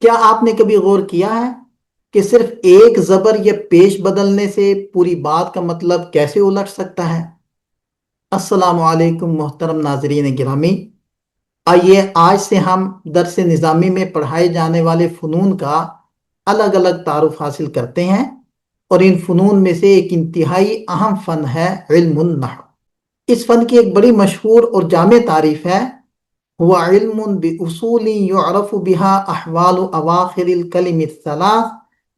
کیا آپ نے کبھی غور کیا ہے کہ صرف ایک زبر یا پیش بدلنے سے پوری بات کا مطلب کیسے الٹ سکتا ہے؟ السلام علیکم محترم ناظرین گرامی، آئیے آج سے ہم درس نظامی میں پڑھائے جانے والے فنون کا الگ الگ تعارف حاصل کرتے ہیں، اور ان فنون میں سے ایک انتہائی اہم فن ہے علم النحو۔ اس فن کی ایک بڑی مشہور اور جامع تعریف ہے، هو علم بأصول يعرف بها أحوال أواخر الكلم الثلاث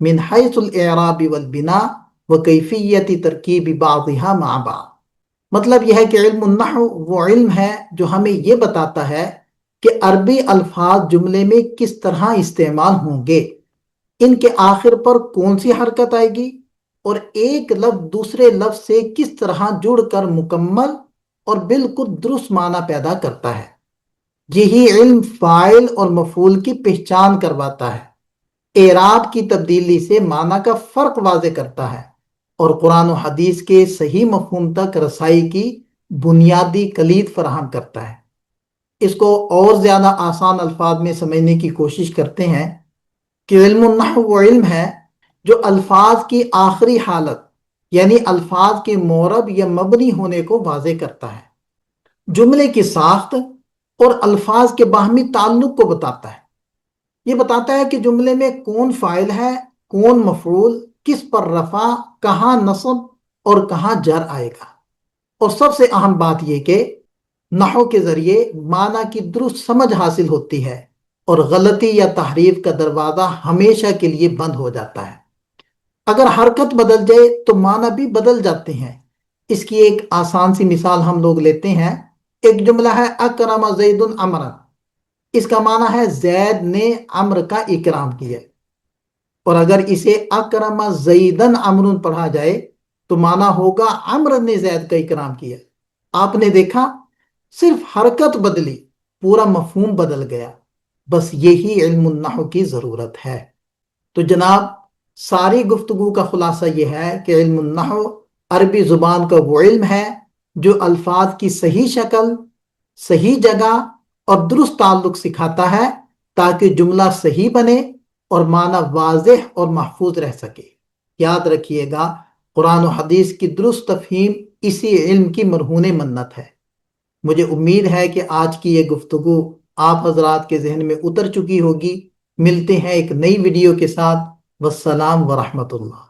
من حيث الإعراب والبناء وكيفية تركيب بعضها مع بعض۔ مطلب یہ ہے کہ علم النحو وہ علم ہے جو ہمیں یہ بتاتا ہے کہ عربی الفاظ جملے میں کس طرح استعمال ہوں گے، ان کے آخر پر کون سی حرکت آئے گی، اور ایک لفظ دوسرے لفظ سے کس طرح جڑ کر مکمل اور بالکل درست معنی پیدا کرتا ہے۔ یہی علم فاعل اور مفعول کی پہچان کرواتا ہے، اعراب کی تبدیلی سے معنی کا فرق واضح کرتا ہے، اور قرآن و حدیث کے صحیح مفہوم تک رسائی کی بنیادی کلید فراہم کرتا ہے۔ اس کو اور زیادہ آسان الفاظ میں سمجھنے کی کوشش کرتے ہیں کہ علم النحو وہ علم ہے جو الفاظ کی آخری حالت، یعنی الفاظ کے معرب یا مبنی ہونے کو واضح کرتا ہے، جملے کی ساخت اور الفاظ کے باہمی تعلق کو بتاتا ہے۔ یہ بتاتا ہے کہ جملے میں کون فاعل ہے، کون مفعول، کس پر رفع، کہاں نصب اور کہاں جر آئے گا۔ اور سب سے اہم بات یہ کہ نحو کے ذریعے معنی کی درست سمجھ حاصل ہوتی ہے، اور غلطی یا تحریف کا دروازہ ہمیشہ کے لیے بند ہو جاتا ہے۔ اگر حرکت بدل جائے تو معنی بھی بدل جاتے ہیں۔ اس کی ایک آسان سی مثال ہم لوگ لیتے ہیں۔ ایک جملہ ہے اکرم زید عمرا، اس کا معنی ہے زید نے عمر کا اکرام کیا، اور اگر اسے اکرم زیدن عمر پڑھا جائے تو معنی ہوگا عمر نے زید کا اکرام کیا۔ آپ نے دیکھا، صرف حرکت بدلی، پورا مفہوم بدل گیا۔ بس یہی علم النحو کی ضرورت ہے۔ تو جناب، ساری گفتگو کا خلاصہ یہ ہے کہ علم النحو عربی زبان کا وہ علم ہے جو الفاظ کی صحیح شکل، صحیح جگہ اور درست تعلق سکھاتا ہے تاکہ جملہ صحیح بنے اور معنی واضح اور محفوظ رہ سکے۔ یاد رکھیے گا، قرآن و حدیث کی درست تفہیم اسی علم کی مرہون منت ہے۔ مجھے امید ہے کہ آج کی یہ گفتگو آپ حضرات کے ذہن میں اتر چکی ہوگی۔ ملتے ہیں ایک نئی ویڈیو کے ساتھ۔ والسلام ورحمۃ اللہ۔